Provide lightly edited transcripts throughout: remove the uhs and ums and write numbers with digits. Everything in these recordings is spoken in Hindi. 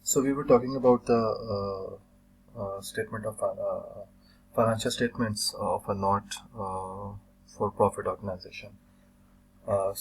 So we were talking about the statement of financial statements of a not for-profit organization.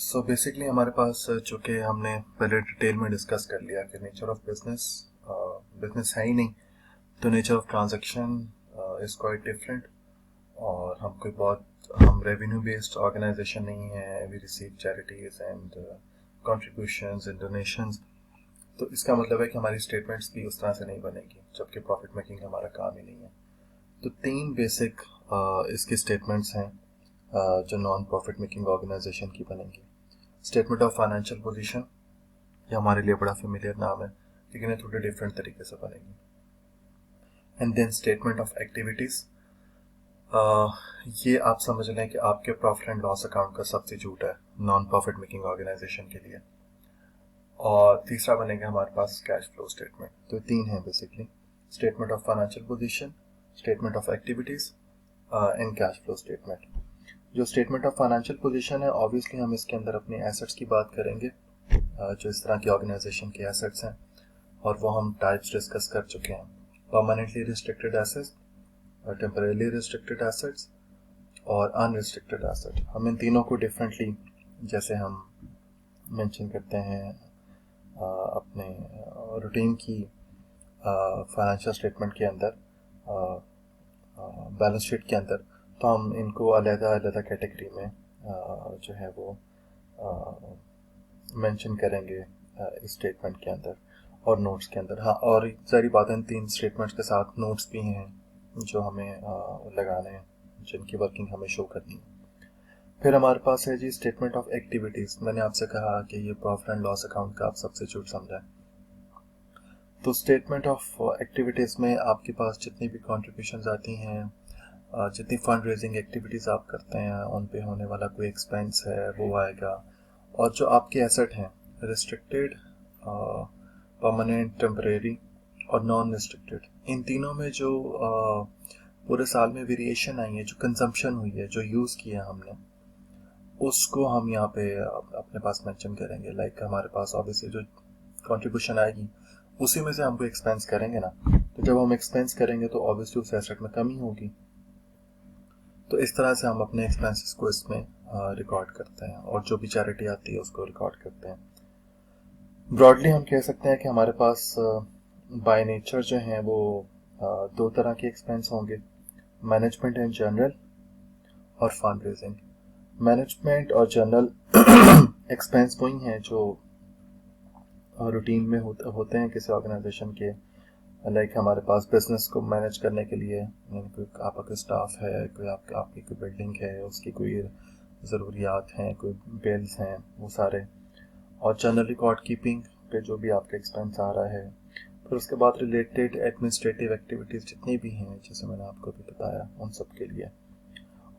So basically हमारे पास चूँकि हमने पहले डिटेल में डिस्कस कर लिया कि नेचर ऑफ बिजनेस है ही नहीं, तो nature of transaction is quite different. और हम रेवेन्यू बेस्ड ऑर्गेनाइजेशन नहीं है। We receive charities and contributions and donations. तो इसका मतलब है कि हमारी स्टेटमेंट्स भी उस तरह से नहीं बनेगी, जबकि प्रॉफिट मेकिंग हमारा काम ही नहीं है। तो तीन बेसिक इसकी स्टेटमेंट्स हैं जो नॉन प्रॉफिट मेकिंग ऑर्गेनाइजेशन की बनेंगी। स्टेटमेंट ऑफ फाइनेंशियल पोजीशन, ये हमारे लिए बड़ा फेमिलियर नाम है, लेकिन ये थोड़े डिफरेंट तरीके से बनेगी। And then statement of activities, ये आप समझ लें कि आपके प्रॉफिट एंड लॉस अकाउंट का सब्स्टिट्यूट है नॉन प्रॉफिट मेकिंग ऑर्गेनाइजेशन के लिए। और तीसरा बनेगा हमारे पास कैश फ्लो स्टेटमेंट। तो तीन है basically, statement of financial position, statement of activities and cash flow statement. जो स्टेटमेंट ऑफ फाइनेंशियल पोजीशन है, ऑब्वियसली हम इसके अंदर अपने एसेट्स की बात करेंगे, जो इस तरह की ऑर्गेनाइजेशन के एसेट्स हैं, और वो हम टाइप्स डिस्कस कर चुके हैं। Permanently restricted assets, temporarily restricted assets और अनरिस्ट्रिक्टेड एसेट। हम इन तीनों को डिफरेंटली जैसे हम मेंशन करते हैं अपने रूटीन की फाइनेंशियल स्टेटमेंट के अंदर, बैलेंस शीट के अंदर, तो हम इनको अलग-अलग कैटेगरी में जो है वो मेंशन करेंगे इस स्टेटमेंट के अंदर और नोट्स के अंदर। हाँ, और सारी बातें इन तीन स्टेटमेंट्स के साथ नोट्स भी हैं जो हमें लगाने हैं, जिनकी वर्किंग हमें शो करनी है। फिर हमारे पास है जी स्टेटमेंट ऑफ एक्टिविटीज़। मैंने आपसे कहा कि ये प्रॉफिट एंड लॉस अकाउंट का आप सब्स्टिट्यूट समझें। तो स्टेटमेंट ऑफ एक्टिविटीज़ में आपके पास जितनी भी कॉन्ट्रीब्यूशंस आती हैं, जितनी फंड रेजिंग एक्टिविटीज़ आप करते हैं, उन पे होने वाला कोई एक्सपेंस है वो आएगा। और जो आपके एसेट हैं, रिस्ट्रिक्टेड, परमानेंट, टेम्परेरी और नॉन रिस्ट्रिक्टेड, इन तीनों में जो पूरे साल में वेरिएशन आई है, जो कंजम्पशन हुई है, जो यूज़ किया हमने, उसको हम यहाँ पे अपने पास मेंशन करेंगे। लाइक हमारे पास ऑब्वियसली जो कंट्रीब्यूशन आएगी उसी में से हमको एक्सपेंस करेंगे ना, तो जब हम एक्सपेंस करेंगे तो ऑब्वियसली उस एसेट में कमी होगी। तो इस तरह से हम अपने एक्सपेंसेस को इसमें रिकॉर्ड करते हैं, और जो भी चैरिटी आती है उसको रिकॉर्ड करते हैं। ब्रॉडली हम कह सकते हैं कि हमारे पास बाय नेचर जो हैं वो दो तरह के एक्सपेंस होंगे, मैनेजमेंट एंड जनरल और फंड रेजिंग। मैनेजमेंट और जनरल एक्सपेंस वही हैं जो रूटीन में होते हैं किसी ऑर्गेनाइजेशन के। लाइक हमारे पास बिजनेस को मैनेज करने के लिए कोई आपका कोई स्टाफ है, कोई आपकी कोई बिल्डिंग है, उसकी कोई ज़रूरियात हैं, कोई बिल्स हैं, वो सारे। और जनरल रिकॉर्ड कीपिंग पे जो भी आपका एक्सपेंस आ रहा है। फिर उसके बाद रिलेटेड एडमिनिस्ट्रेटिव एक्टिविटीज़ जितनी भी हैं, जैसे मैंने आपको भी बताया, उन सब के लिए।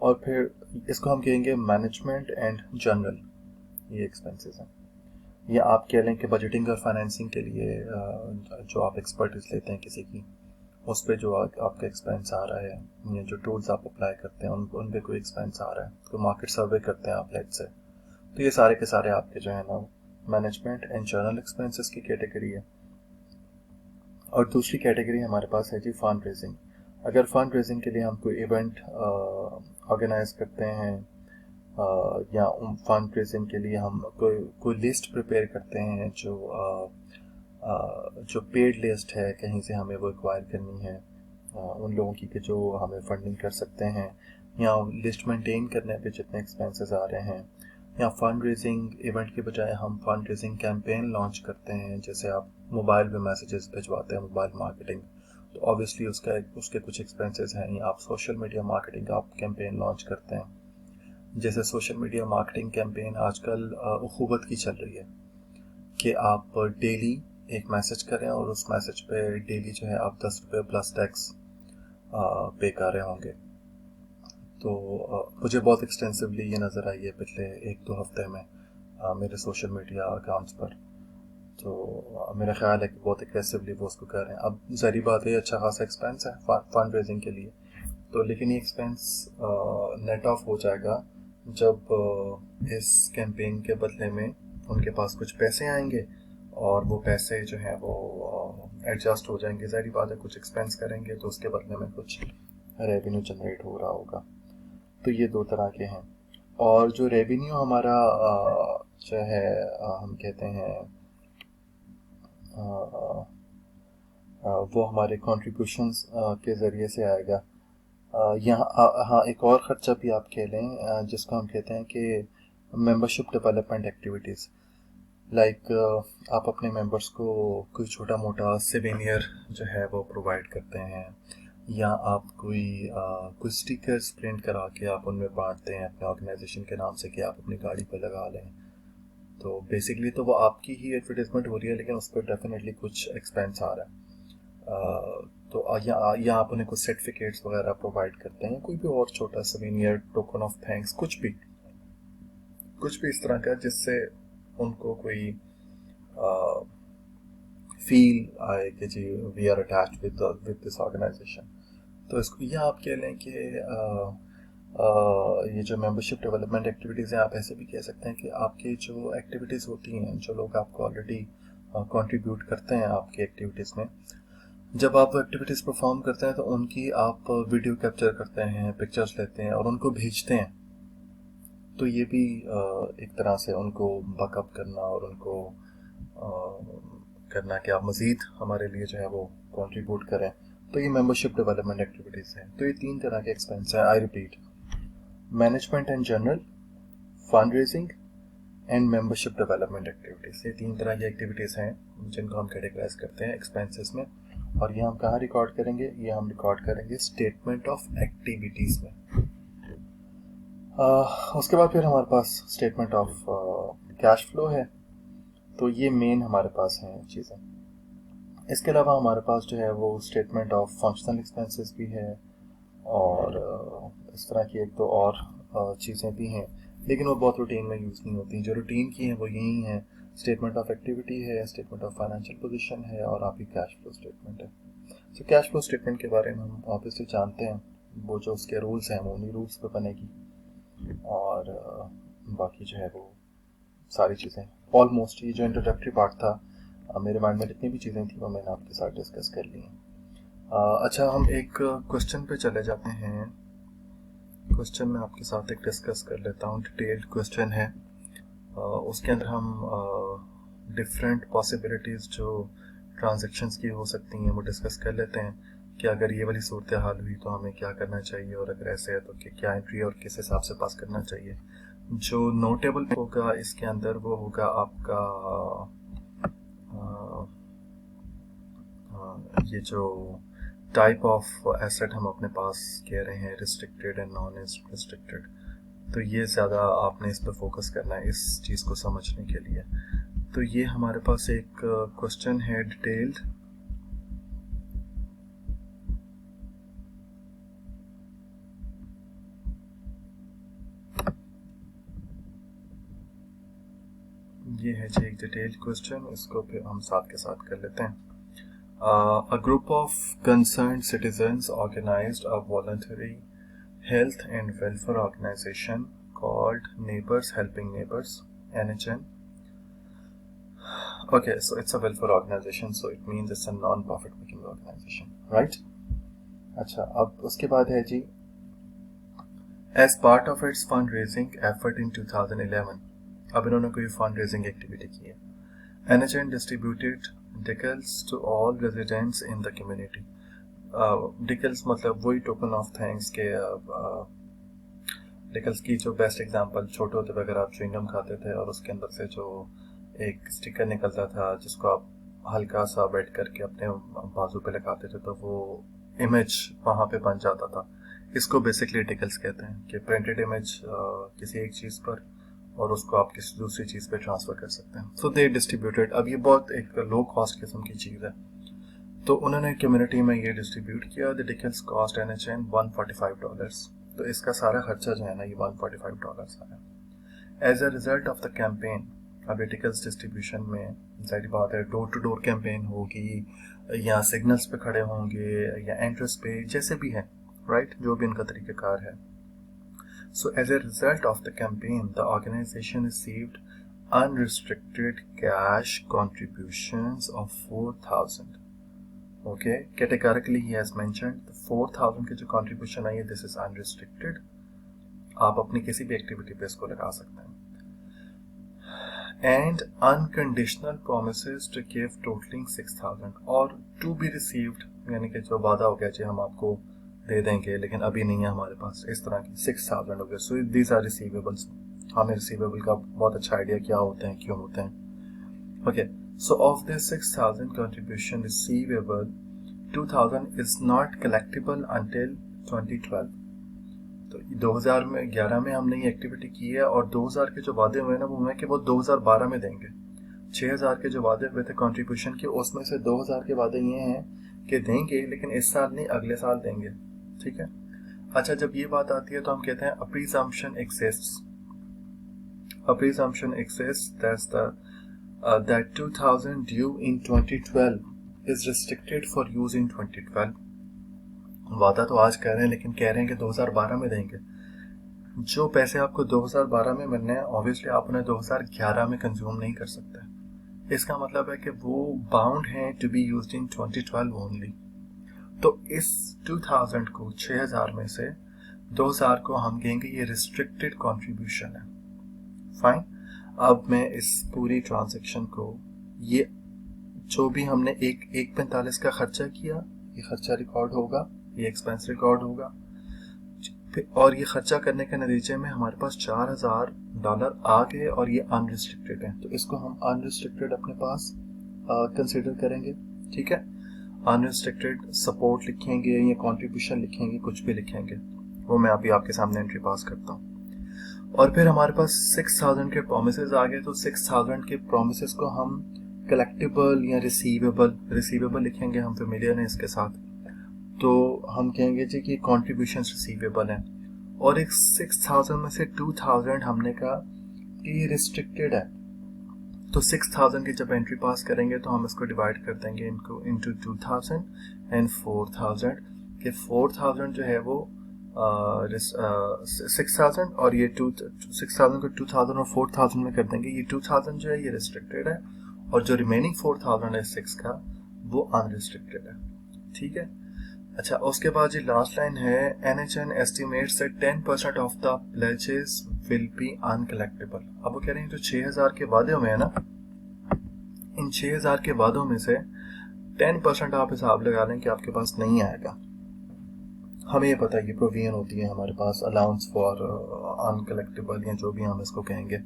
और फिर इसको हम कहेंगे मैनेजमेंट एंड जनरल, ये एक्सपेंसेस हैं। या आप कह लें कि बजटिंग और फाइनेंसिंग के लिए जो आप एक्सपर्टीज लेते हैं किसी की, उस पर जो आपका एक्सपेंस आ रहा है, या जो टूल्स आप अप्लाई करते हैं उन पे कोई एक्सपेंस आ रहा है, कोई मार्केट सर्वे करते हैं आप लेट से, तो ये सारे के सारे आपके जो है ना मैनेजमेंट एंड जर्नल एक्सपेंसेस की कैटेगरी है। और दूसरी कैटेगरी हमारे पास है जी फंड रेजिंग। अगर फंड रेजिंग के लिए हम कोई इवेंट ऑर्गेनाइज करते हैं, या फंड रेजिंग के लिए हम कोई लिस्ट प्रिपेयर करते हैं, जो पेड लिस्ट है, कहीं से हमें वो एक्वायर करनी है, उन लोगों की कि जो हमें फंडिंग कर सकते हैं, या लिस्ट मेंटेन करने पे जितने एक्सपेंसेस आ रहे हैं, या फंड रेजिंग इवेंट के बजाय हम फंड रेजिंग कैंपेन लॉन्च करते हैं, जैसे आप मोबाइल पे मैसेजेस भिजवाते हैं, मोबाइल मार्केटिंग, तो ऑब्वियसली उसके कुछ एक्सपेंसेस हैं। या आप सोशल मीडिया मार्केटिंग आप कैंपेन लॉन्च करते हैं, जैसे सोशल मीडिया मार्केटिंग कैंपेन आजकल उखूबत की चल रही है कि आप डेली एक मैसेज करें और उस मैसेज पे डेली जो है आप 10 रुपये प्लस टैक्स पे कर रहे होंगे। तो मुझे बहुत एक्सटेंसिवली ये नज़र आई है पिछले 1-2 हफ्ते में मेरे सोशल मीडिया अकाउंट्स पर। तो मेरा ख्याल है कि बहुत एग्रेसिवली वो उसको कर रहे हैं। अब ज़ाहिर बात है अच्छा खासा एक्सपेंस है फंड रेजिंग के लिए, तो लेकिन ये एक्सपेंस नेट ऑफ हो जाएगा जब इस कैंपेन के बदले में उनके पास कुछ पैसे आएंगे, और वो पैसे जो है वो एडजस्ट हो जाएंगे। ज़ाहिर बात है कुछ एक्सपेंस करेंगे तो उसके बदले में कुछ रेवेन्यू जनरेट हो रहा होगा। तो ये दो तरह के हैं। और जो रेवेन्यू हमारा जो है हम कहते हैं वो हमारे कॉन्ट्रीब्यूशंस के ज़रिए से आएगा। यहाँ हाँ, एक और ख़र्चा भी आप कह लें जिसको हम कहते हैं कि मेंबरशिप डेवलपमेंट एक्टिविटीज़। लाइक आप अपने मेंबर्स को कोई छोटा मोटा सिवेनियर जो है वो प्रोवाइड करते हैं, या आप कोई स्टिकर्स प्रिंट करा के आप उनमें बांटते हैं अपने ऑर्गेनाइजेशन के नाम से कि आप अपनी गाड़ी पर लगा लें। तो बेसिकली तो वो आपकी ही एडवर्टाइजमेंट हो रही है, लेकिन उस पर डेफिनेटली कुछ एक्सपेंस आ रहा है। तो या आप उन्हें कुछ सर्टिफिकेट्स वगैरह प्रोवाइड करते हैं, कोई भी और छोटा सवेनियर, टोकन ऑफ थैंक्स, कुछ भी इस तरह का जिससे उनको कोई फील आए कि जी we are attached with this organisation. तो इसको या आप कह लें कि ये जो मेंबरशिप डेवलपमेंट एक्टिविटीज़ हैं, आप ऐसे भी कह सकते हैं कि आपकी जो एक्टिविटीज़ होती हैं, जो लोग आपको ऑलरेडी कंट्रीब्यूट करते हैं आपकी एक्टिविटीज़ में, जब आप वो एक्टिविटीज़ परफॉर्म करते हैं तो उनकी आप वीडियो कैप्चर करते हैं, पिक्चर्स लेते हैं और उनको भेजते हैं। तो ये भी एक तरह से उनको बकअप करना और उनको करना कि आप मज़ीद हमारे लिए जो है वो कंट्रीब्यूट करें। तो ये मेंबरशिप डेवलपमेंट एक्टिविटीज़ हैं। तो ये 3 तरह के एक्सपेंस हैं। I repeat, management and general, fund raising and membership development activities. ये 3 तरह की एक्टिविटीज़ हैं जिनको हम कैटेगराइज करते हैं एक्सपेंसेस में। और ये हम कहाँ रिकॉर्ड करेंगे? ये हम रिकॉर्ड करेंगे स्टेटमेंट ऑफ एक्टिविटीज़ में। उसके बाद फिर हमारे पास स्टेटमेंट ऑफ कैश फ्लो है। तो ये मेन हमारे पास हैं चीज़ें। इसके अलावा हमारे पास जो है वो स्टेटमेंट ऑफ फंक्शनल एक्सपेंसेस भी है, और इस तरह की एक दो और चीज़ें भी हैं, लेकिन वो बहुत रूटीन में यूज़ नहीं होती। जो रूटीन की हैं वो यही हैं, स्टेटमेंट ऑफ एक्टिविटी है, स्टेटमेंट ऑफ फाइनेंशियल पोजीशन है, और आपकी कैश फ्लो स्टेटमेंट है। तो कैश फ्लो स्टेटमेंट के बारे में हम ऑब्वियसली जानते हैं, वो जो उसके रूल्स हैं वो उन्हीं रूल्स पे बनेगी। और बाकी जो है वो सारी चीज़ें ऑलमोस्ट, ये जो इंट्रोडक्टरी पार्ट था, मेरे माइंड में जितनी भी चीज़ें थी वो मैंने आपके साथ डिस्कस कर ली हैं। अच्छा, हम एक क्वेश्चन पे चले जाते हैं। क्वेश्चन मैं आपके साथ एक डिस्कस कर लेता हूँ। डिटेल्ड क्वेश्चन है, उसके अंदर हम डिफरेंट पॉसिबिलिटीज़ जो ट्रांजैक्शंस की हो सकती हैं वो डिस्कस कर लेते हैं कि अगर ये वाली सूरत हाल हुई तो हमें क्या करना चाहिए, और अगर ऐसे है तो क्या एंट्री और किस हिसाब से पास करना चाहिए। जो नोटेबल होगा इसके अंदर वो होगा आपका ये जो टाइप ऑफ एसेट हम अपने पास कह रहे हैं, रिस्ट्रिक्टेड एंड नॉन रिस्ट्रिक्टेड, तो ये ज़्यादा आपने इस पर फोकस करना है इस चीज़ को समझने के लिए। तो ये हमारे पास एक क्वेश्चन है डिटेल्ड। ये है जी एक डिटेल्ड क्वेश्चन, इसको फिर हम साथ के साथ कर लेते हैं। A group of concerned citizens organized a voluntary health and welfare organization called Neighbors Helping Neighbors, NHN. Okay, so it's a welfare organization, so it means it's a non-profit making organization, right? अच्छा, अब उसके बाद है जी, as part of its fundraising effort in 2011, अब इन्होंने कोई फंड रेजिंग एक्टिविटी की है। NHN distributed decals to all residents in the community. Decals मतलब वही टोकन ऑफ थैंक्स के डिकल्स की जो बेस्ट एग्जांपल, छोटे होते हुए अगर आप च्युइंगम खाते थे और उसके अंदर से जो एक स्टिकर निकलता था जिसको आप हल्का सा वेट करके अपने बाजू पे लगाते थे तो वो इमेज वहाँ पे बन जाता था। इसको बेसिकली डिकल्स कहते हैं कि प्रिंटेड इमेज किसी एक चीज़ पर, और उसको आप किसी दूसरी चीज़ पे ट्रांसफ़र कर सकते हैं। सो दे डिस्ट्रीब्यूटेड। अब ये बहुत एक लो कॉस्ट किस्म की चीज़ है, तो उन्होंने कम्युनिटी में ये डिस्ट्रीब्यूट किया। The decals cost NHN $145। तो इसका सारा खर्चा जो है ना ये $145 आया। As a result of the campaign, अब ये डिकल्स डिस्ट्रीब्यूशन में जाहिर बात है डोर टू डोर कैंपेन होगी, या सिग्नल्स पे खड़े होंगे, या एंट्रेंस पे, जैसे भी है, राइट, जो भी उनका तरीक़ाकार है। So as a result of the campaign, the organization received unrestricted cash contributions of 4,000. Okay, categorically he has mentioned the 4,000 की जो contribution आई है, this is unrestricted. आप अपनी किसी भी एक्टिविटी पे इसको लगा सकते हैं. And unconditional promises to give totaling 6,000 और to be received, यानी कि जो वादा हो गया जी हम आपको दे देंगे लेकिन अभी नहीं है हमारे पास, इस तरह की 6,000 हो गए. So these are receivables. हमें रिसीवेबल का बहुत अच्छा आइडिया क्या होते हैं, क्यों होते हैं. Okay, so of this 6,000 contribution receivable 2,000 is not collectable until 2012. तो 2011 में हमने ये एक्टिविटी की है और 2000 के जो वादे हुए ना वो हमें कि वो 2012 में देंगे. 6,000 के जो वादे हुए थे कंट्रीब्यूशन के, उसमें से 2000 के वादे ये हैं कि देंगे लेकिन इस साल नहीं, अगले साल देंगे. ठीक है. अच्छा, जब ये बात आती है तो हम कहते हैं a presumption exists. A presumption exists that 2,000 due in 2012 is restricted for use in 2012. वादा तो आज कह रहे हैं लेकिन कह रहे हैं कि 2012 में देंगे. जो पैसे आपको 2012 में मिलने हैं ऑब्वियसली आप उन्हें 2011 में कंज्यूम नहीं कर सकते. इसका मतलब है कि वो बाउंड हैं to be used in 2012 only. तो इस 2000 को 6,000 में से 2,000 को हम कहेंगे ये रिस्ट्रिक्टेड कंट्रीब्यूशन है. फाइन. अब मैं इस पूरी ट्रांजैक्शन को, ये जो भी हमने 1.45 का खर्चा किया, ये खर्चा रिकॉर्ड होगा, ये एक्सपेंस रिकॉर्ड होगा, और ये खर्चा करने के नतीजे में हमारे पास $4,000 आ गए और ये अनरिस्ट्रिक्टेड है. तो इसको हम अनरिस्ट्रिक्टेड अपने पास कंसिडर करेंगे. ठीक है. अनरिस्ट्रिक्टेड सपोर्ट लिखेंगे या कंट्रीब्यूशन लिखेंगे, कुछ भी लिखेंगे, वो मैं अभी आपके सामने एंट्री पास करता हूँ. और फिर हमारे पास 6,000 के प्रोमिसेस आ गए. तो 6,000 के प्रोमिसेस को हम कलेक्टेबल या रिसीवेबल लिखेंगे. हम फेमिलियर हैं इसके साथ, तो हम कहेंगे जी कि कंट्रीब्यूशन रिसीवेबल हैं. और एक 6,000 में से 2,000 हमने कहा कि ये रिस्ट्रिक्टेड है. तो 6,000 की जब एंट्री पास करेंगे तो हम इसको डिवाइड कर देंगे इनको इंटू 2,000 एंड 4,000 के 4,000 जो है वो 6,000 और ये 6,000 को 2,000 और 4,000 में कर देंगे. ये 2,000 जो है ये रिस्ट्रिक्टेड है और जो रिमेनिंग 4,000 है 6 का वो अनरिस्ट्रिक्टेड है. ठीक है. अच्छा, उसके बाद जी लास्ट लाइन है NHN estimates that 10% of the pledges will be uncollectible. अब वो कह रहे हैं जो 6,000 के वादे हुए हैं ना, इन 6,000 के वादों में से 10% आप हिसाब लगा लें कि आपके पास नहीं आएगा. हमें ये पता है ये प्रोविजन होती है हमारे पास, अलाउंस फॉर अनकलेक्टेबल या जो भी हम इसको कहेंगे.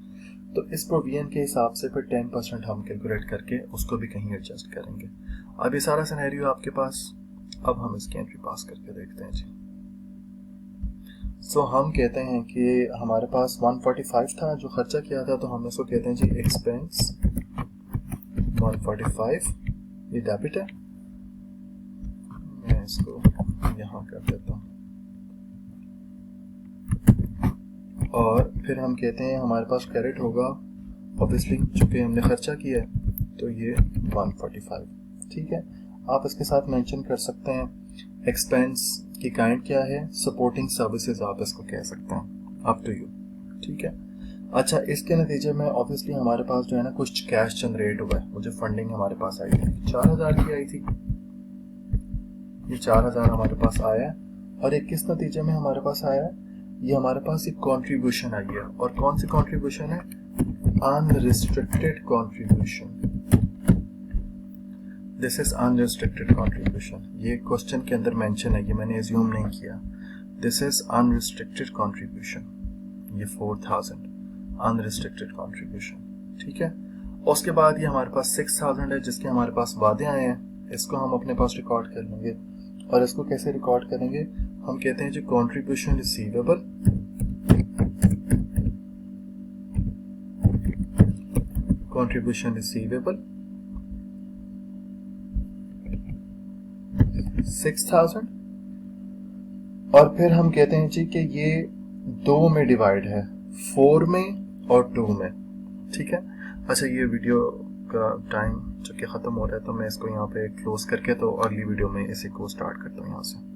तो इस प्रोविजन के हिसाब से फिर 10% हम कैलकुलेट करके उसको भी कहीं एडजस्ट करेंगे. अब ये सारा सिनेरियो आपके पास. अब हम इसकी एंट्री पास करके देखते हैं जी. सो हम कहते हैं कि हमारे पास 145 था जो खर्चा किया था, तो हम इसको कहते हैं जी एक्सपेंस 145. ये डेबिट है, मैं इसको यहाँ कर देता हूँ. और फिर हम कहते हैं हमारे पास क्रेडिट होगा ऑब्वियसली चूंकि हमने खर्चा किया है, तो ये 145. ठीक है. आप इसके साथ मेंशन कर सकते हैं एक्सपेंस की काइंड क्या है, सपोर्टिंग सर्विसेज आप इसको कह सकते हैं, अप टू यू. ठीक है. अच्छा, इसके नतीजे में ऑब्वियसली हमारे पास जो है ना कुछ कैश जनरेट हुआ है. मुझे फंडिंग हमारे पास आई थी 4,000 की आई थी. ये 4,000 हमारे पास आया है. और एक किस नतीजे में हमारे पास आया है, ये हमारे पास एक कंट्रीब्यूशन आई है. और कौन सी कंट्रीब्यूशन है, unrestricted contribution. This is unrestricted contribution. ये क्वेश्चन के अंदर मेंशन है, ये मैंने एज्यूम नहीं किया. This is unrestricted contribution. ये 4,000 अनरिस्ट्रिक्टेड कंट्रीब्यूशन. ठीक है. उसके बाद ये हमारे पास 6,000 है जिसके हमारे पास वादे आए हैं. इसको हम अपने पास रिकॉर्ड कर लेंगे. और इसको कैसे रिकॉर्ड करेंगे, हम कहते हैं जो कंट्रीब्यूशन रिसीवेबल कंट्रीब्यूशन रिसीवेबल 6,000. और फिर हम कहते हैं जी कि ये 2 में डिवाइड है, 4 में और 2 में. ठीक है. अच्छा, ये वीडियो का टाइम चूँकि ख़त्म हो रहा है तो मैं इसको यहाँ पे क्लोज करके तो अगली वीडियो में इसी को स्टार्ट करता हूँ यहाँ से.